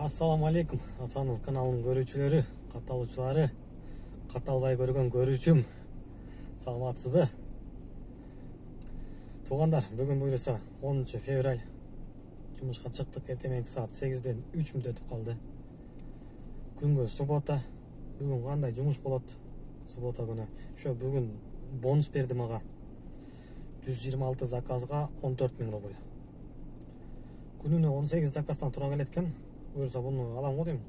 Assalamu алейкум, Асанов каналының көрүүчүлөрү, катталуучулары, катталбай көргөн көрүүчүм. Саламатсызбы? Туугандар, бүгүн буюрса 10 февраль. Жумушка чыктык, эртең саат 8ден 3 мүнөт өтүп калды. Күнгө суббота. Бүгүн кандай жумуш болот? Суббота күнү. Ошо бүгүн бонус берди мага. 126 заказга 14 000 рубль. Күнүнө 18 заказдан тура келет экен. Буюрса буну алам го дейм.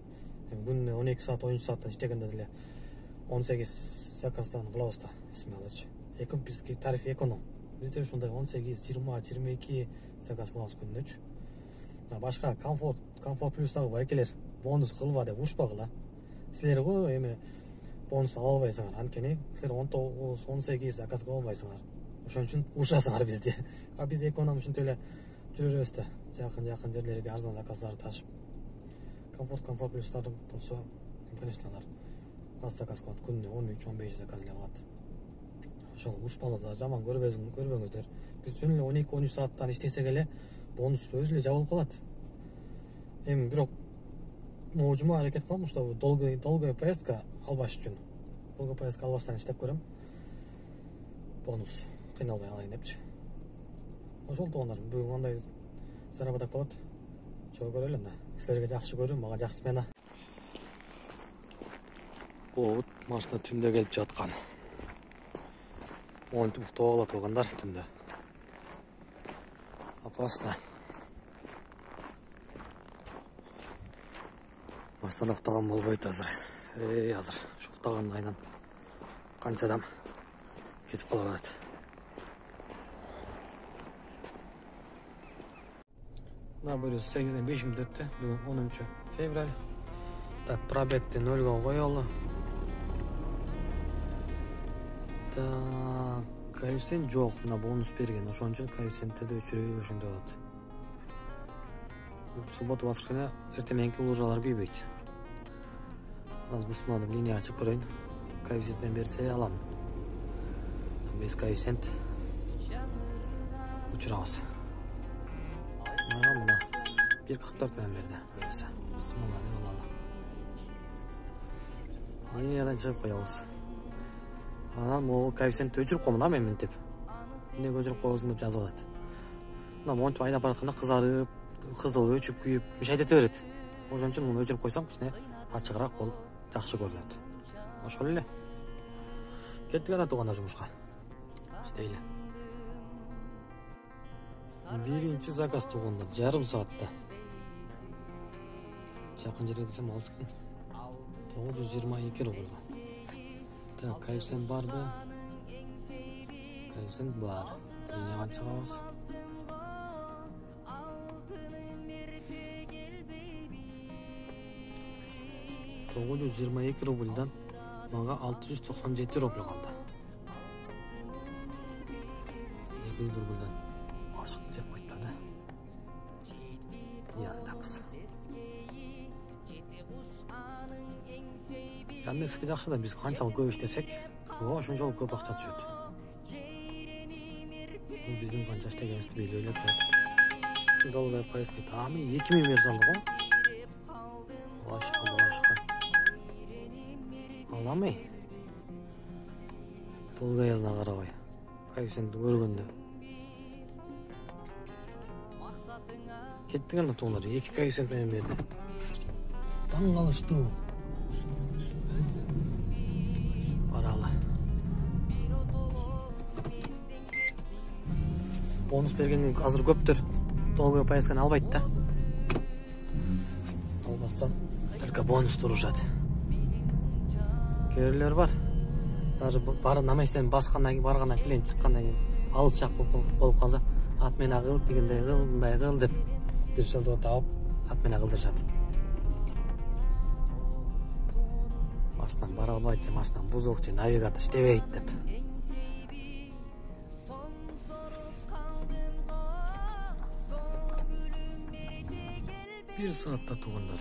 Күнүнө 12 саат, 13 сааттан иштегенде деле 18 заказдан кылабыз да, бисмиллачы. Бизге тариф эконом. Бизде ушундай 18, 20, 22 заказ кылабыз күнүнөчү. Башка комфорт плюстагы байкелер бонус кылба деп урушпагыла. Силер го эми бонус ала албайсыңар. Анткени силер 19, 18 заказ кыла албайсыңар. Ошон үчүн урушасыңар бизди. Биз эконом ушинтип эле жүрөбүз да. Жакын жерлерге арзан заказдарды ташып. Комфорт плюстар болсо, конечно, алар аз заказ кылат, күнүнө 13-15 заказ эле кылат. Ошого урушпаңыздар, жаман көрбөңүздөр. Биз жөн эле 12-13 сааттан иштесек эле бонус өзү эле жабылып калат. Эми бирок могу аракет кылам, ушул долгая поездка албаш үчүн. Долгая поездка албастан иштеп көрөм. Бонус кыйналбай алайын депчи. Ошол туугандар, бүгүн кандай заработок болот? Чогуу көрөлү да. Силерге жакшы көрүү, мага жакшы смена. Болот, машина түндө келип жаткан. Монтип уктабагыла туугандар түндө. Опасно. Бастан уктаган болбойт азыр. Азыр уктаган айнан канча адам кетип кала берет. Буюрса 8ден 5 мүнөт өттү. Бүгүн 10 февраль. Так, пробегти 0 коелу. Так, коэффициент жок, мына бонус берген. Ошон үчүн коэффициенттерди өчүрүү ошондой болот. Суббота воскресенье эртең мененки лужалар күйбөйт. Азыр бысмалып линия ачып көрөйүн. Коэффициент менен берсе алам. Без коэффициент учурабыз. Мына 1.44 менен берди. Буюрса бысмалла алалы. Линиядан чыгып коебуз. Анан могу коэффициентти өчүрүп коймун мен мынтип. Эмнеге өчүрүп коесуң деп жазып атат. Мына монтип айдап баратканда кызарып, кызыл өчүп күйүп, мишайт эте берет. Ошон үчүн муну өчүрүп койсом, кичине ачыгыраак болуп, жакшы көрүнөт. Ошол эле. Кеттик ана туугандар жумушка. İşteyle. Birinci zakaz tuganda yarım saatte. Жақын жерге десем алыс екен. 922 рубль. Так, коэффициент бар бы? Коэффициент бар. Линияға шығамыз. $922 рубльдан мага 697 рубль қалды. 200 рубльдан ашық деп қойыптар да. Яндекс. Яндекске жақсы да, біз қаншалық көп іштесек, ошончолук көп акча түшөт. Бул биздин канча иштегенибизди билип эле турат. Долгая поездка тамы 2000 берсе алды го. Башка. Аламай. Долгая язына карабай. Коэффициентти көргөндө. Кеттик анда туугандар, 2 коэффициент менен берди. Таң калыштуу. Баралы. Бонус берген азыр көптөр долгой поездканы албайт да. Албастан только бонус турушат. Керелер бар. Даже бары наместен баскандан кийин, баргандан клиент чыккандан кийин алыс жак болуп калса, атмена кыл, дегендей кыл, мындай кыл деп бир жолдо таап атмена кылдырышат. Машинам бара албайт, машинам бузук, навигатор иштебейт деп. Bir saatte tugandar.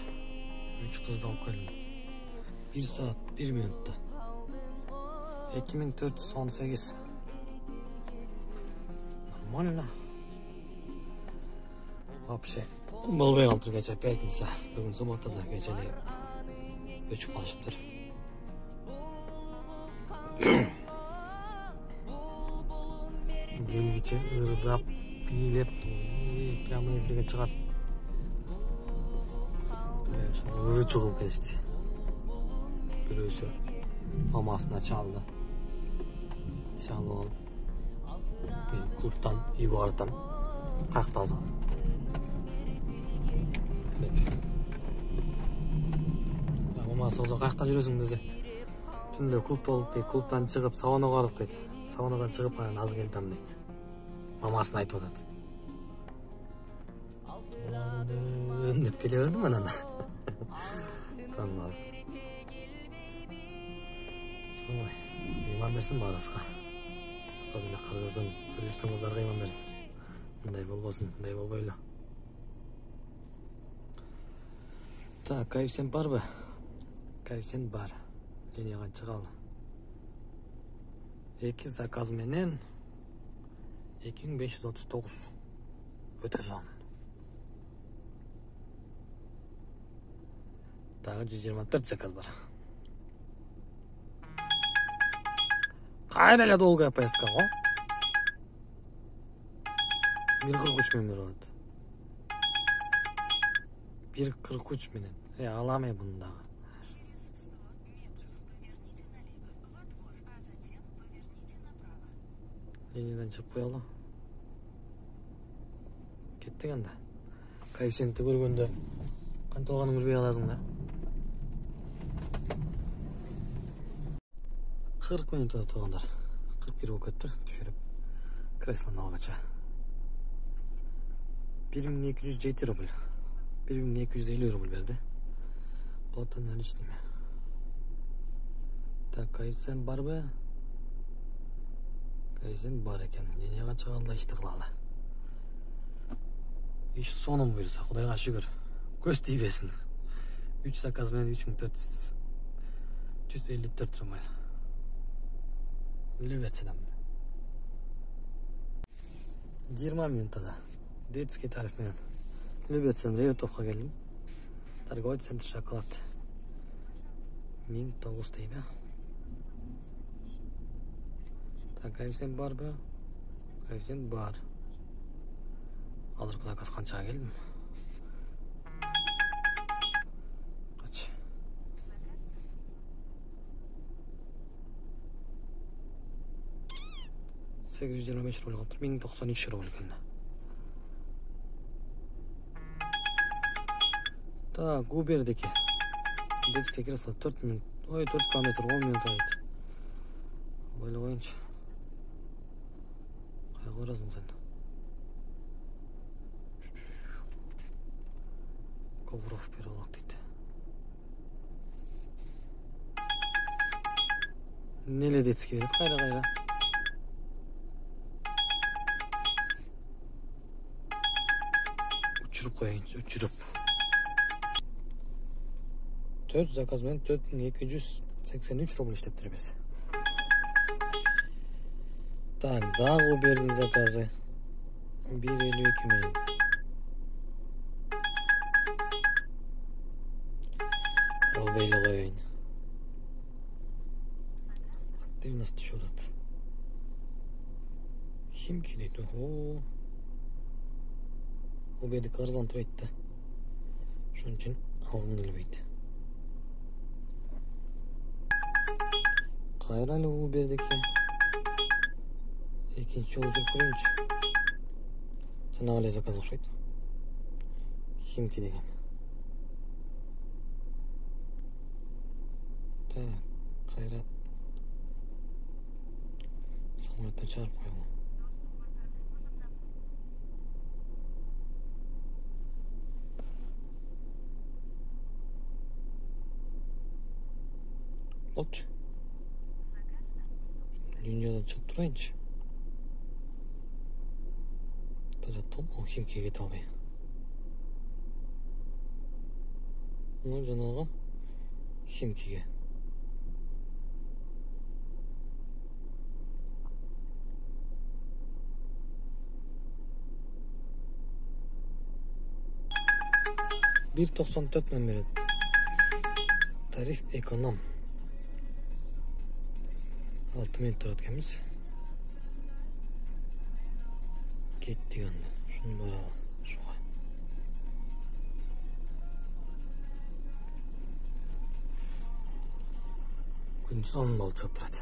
3 kızdı alıp geldim. 1 saat 1 minutta. 2418. Нормально. Вообще болбой калыптыр кече пятница. Бүгүн субботада кече өчүп калышыптыр. Келгиче ырдап, бийлеп, прямой эфирге чыгат. Ызы чугуп келишти. Бирөөсү мамасына чалды. Чалып алып, мен клубтан үйгө бардым. Какталдым. Мамасы озо каякта жүрөсүң деди. Түндө клуб болуп, клубтан чыгып саунага бардык дейт. Саунадан чыгып анан аз келдим дейт. Мамасына айтып атат. Деп келе бердим анан. Танып. Ой, иман берсин баарыбызга. Особенно кыргыздын, күрүштүн кыздарга иман берсин. Мындай болбосун, мындай болбойлу. Так, коэффициент барбы? Коэффициент бар. Линияга чыгалы. 2 заказ менен 2539 өтө зон. Дагы 124 заказ бар. Кайра эле долгая поездка го. 1.43 менен берет. 1.43 менен. Алам мен буну дагы. Линиядан чыгып коелу. Кеттик анда. Коэффициентти көргөндө кантип алганын билбей каласың да. 40 минут отургандар. 41 болуп кетти, түшүрүп. Креслону алгача. 1207 рубль. 1250 рубль берди. Плата наличными. Так, коэффициент барбы? Коэффициент бар экен. Линияга чыгалы, ишти кылалы. Иш сонун буйрса, Кудайга шүгүр. Көз тийбесин. 3 заказ менен 3454 рубль. Үле берсе да. 20 минутада. Детский тариф менен. Үле берсем Реутовго келдим. Торговый центр шоколад. 1009 дейби. Так, коэффициент барбы? Коэффициент бар. Азыркы заказ канчага келдим? Кач. $825 рубль калыптыр. 1093 рубль экен. Так, Убердики. Детский кресло 4 минут. Ой, 4 километр, 10 минут айт. Ойлоп коеюнчу. Кайга барасың сен? Ковров переулок дейт. Неле детский берет? Кайра. Учуруп коеюнчу, учуруп. 4 заказ менен 4283 рубль иштептир биз. Так, дагы берди заказы. 1.52 менен. Албейлі қойын. Активность düşürüt. Химки дейді. Ол бердік арзан тұрайды. Шон үшін алғым келбейді. Қайралы ол бердікі. Екінші жол жүріп көрейінші. Жаңа қалай заказ ұқсайды. Химки деген. Так, қайрат. Самолеттен шығарып қойылы. Болчу. Линиядан шығып тұрайыншы. Жаттым, ол химкеге кете албай. Мына жаңағы химкеге. 1.94 мен берет. Тариф эконом. 6 минут тұрат кеміз. Кеттік анда. Шunu баралы. Шуға. Күн соның болып шығып тұрады.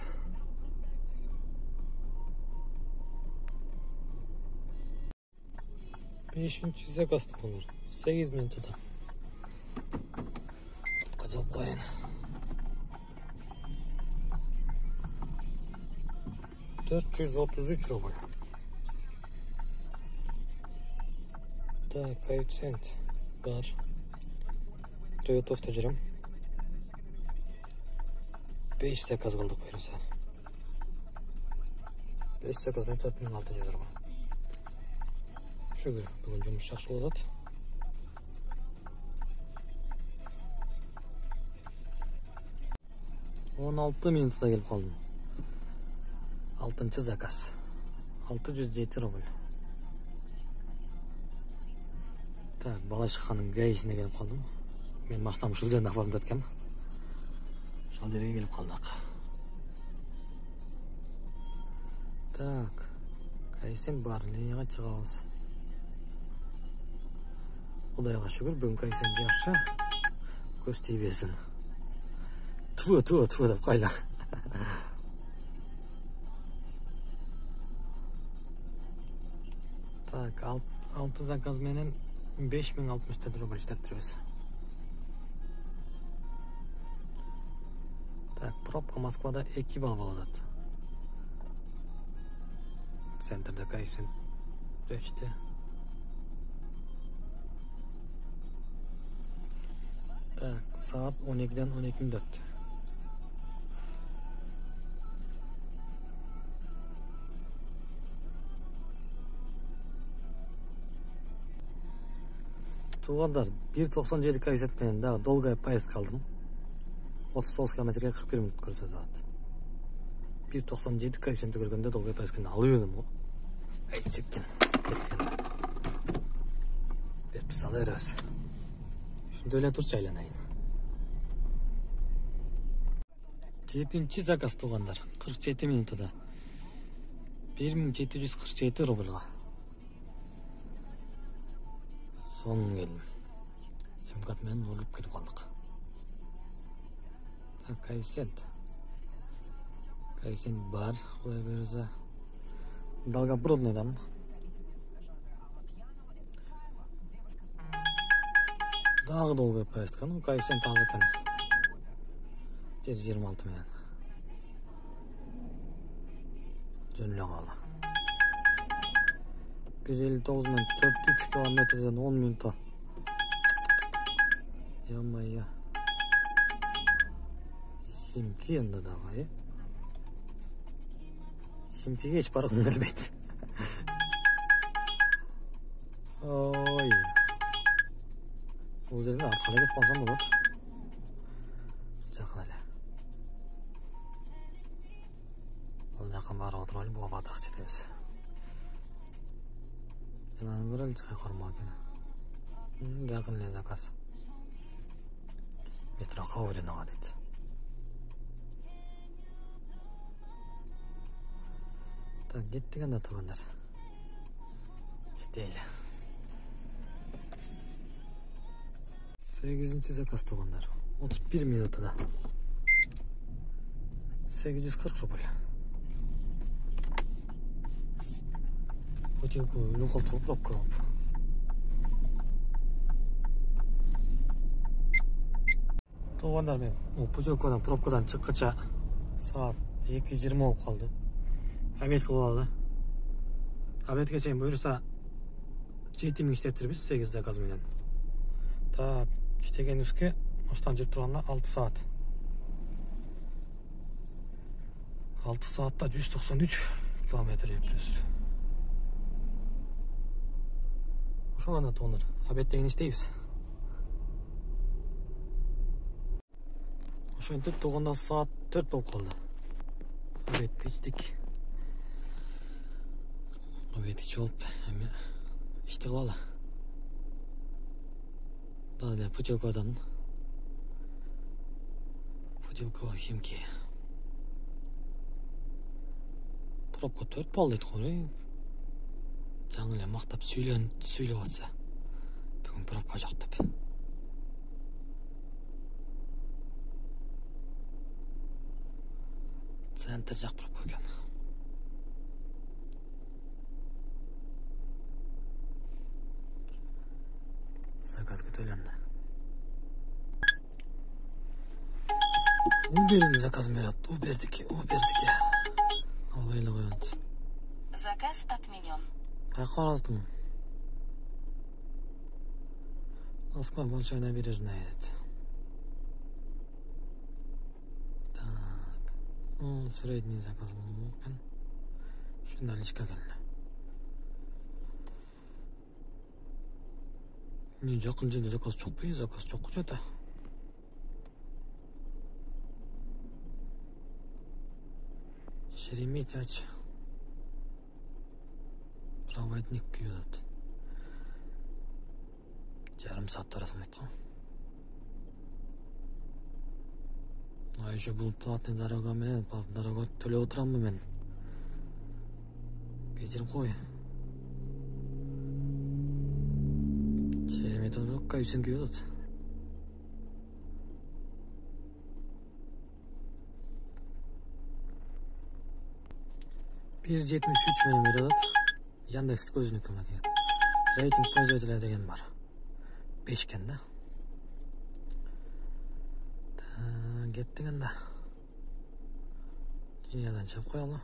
Beşinci zakastı bunlar. 8 minutada. Kaçak koyun. €433. Так, коэффициент бар. Toyota автожирам. 5 заказ кылдык буюрса. 5 заказ менен 4600 €. Şükür bugün жұмыс жақсы болады. Он 16 минутта келіп қалдым. 6-шы заказ. 607 рубль. Так, Балашиханың гаисіне келіп қалдым. Мен машинамды шул жерден оформдап жатқам. Шул жерге келіп қалдық. Так, гаисен бар, линияға шығабыз. Құдайға шүкір, бүгін кайсын жақсы. Көз тибесін. Тфу деп қайла. Так, 6 заказ менен 5064 рубль işlep тұрбыз. Так, пробка Москвада 2 балл болады. Центрда кайсын өчті. Так, saat 12'den 12:04. Туғандар 1.97 коэффициент менен дагы долгая поездка алдым. 39 километрге 41 минут көрсөтөт. 1.97 коэффициентти көргөндө долгая поездканы алып едим го. Айтчеккен. Берип сала беребиз. Şöyle tur çaylanayın. 7-ci zakaz tuğanlar. 47 minutada. 1747 ruble'ga. Son geldim. Emkat men olup gelip aldık. Koefiциент. Koefiциент бар. Құдай берсе. Долгопрудныйдамын. Дағы долгая поездка, ну коэффициент аз екен. 1.26 менен. Жөнле калы. 1.59 менен 4-3 километрден 10 минутта. Ямай. Химки енді дағы, Химкиге еш барғым келбейді. Ой. Бұл жерден арқалай кетіп қалсам болады. Жақын әлі. Бұл жақын бары отырып әлі бұға батырақ жетеміз. Жаңағы бір әлі шығай қормау екен. Жақын әлі заказ. Метро Қауринова дейді. Так, кеттік анда туғандар. Жетейлі. 8-ci zakaz tuğanlar. 31 minutada. 840 rubl. Хотелку люхал пробка алып. Туғандар мен Путилкадан пробкадан шыққанша саат 2:20 болып қалды. Обед қылып алды. Обедке чейин бұйырса 7 миң иштеп тұрбыз 8 заказ менен. Так, иштеген үске оштан жүрүп турганда 6 саат. 6 saatda 193 kilometre жүрүппүз. Ошо гана тонор. Обедтен иштейбиз. Ошентип турганда saat 4 болуп калды. Обедти ичтик. Обед ичип алып, эми ишти кылалы. Далее путевкадан. Путевкаға Химки. Пробка 4 балл дейді ғой. Жаңылы мақтап сөйлеп атса. Бүгін пробка жоқ деп. Центр жақ пробка екен. Заказ көтөленді. Убердің заказын береді. Убердіке. Ал ойлы қойғанды. Заказ отменен. Қораздың. Москва большая набережная. Так. Средний заказ болуы мүмкін. Наличка келді. Не жақын жерде заказ жоқ па? Заказ жоқ құжаты. Шереметьевич. Проводник күйеді. Жарым саат арасында айтқан. А еще бұл платный дорога менен, платный дорога төлеп отырамын мен. Кешірім қой. Шереметьевка үсін күйеді. $1.73 менен береді. Яндекс көзінікі мәке. Рейтинг пользователя деген бар. 5 екен да. Кеттік анда. Дүниядан шығып қоялы.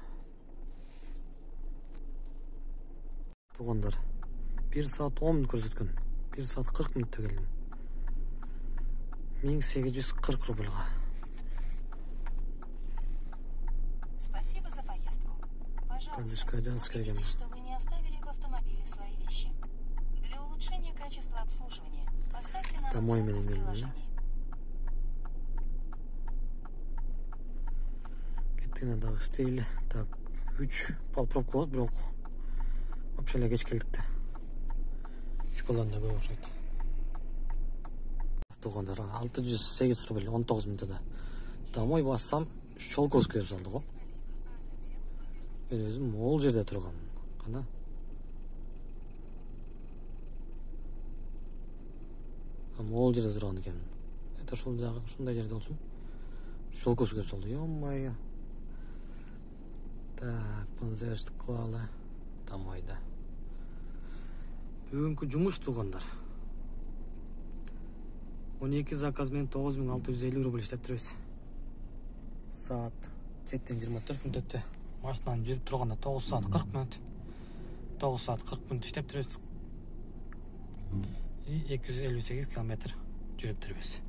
Туғандар. 1 саат 10 минут көрсеткен. 1 саат 40 минутта келдім. 1840 рубльға. Спасибо за поездку. Пожалуйста, убедитесь, что вы не оставили в автомобиле свои вещи. Для улучшения качества обслуживания поставьте нам Домой оценку в меня не приложении. Кеттің стиль. Так, 3 пал пробка болады, бірақ вообще кеш келдік те. 3 баланда көп ұқсайды. Туғандар 608 рубль 19 минутада. Домой бассам Щелковский салды ғой. Мен өзім ол жерде тұрған. Қана. Ол жерде тұрған екен. Это шол жағы, шундай жерде olsun. Щелковский салды. Ё-моё. Так, бұны завершдік қылалы. Домойда. Бүгінгі жұмыс туғандар. 12 заказмен 9650 рубль іштеп тұрбыз. Саат 7:24 минут өтті. Машинаны жүріп тұрғанда 9 саат 40 минут. 9 саат 40 минут іштеп тұрбыз. 258 километр жүріп тұрбыз.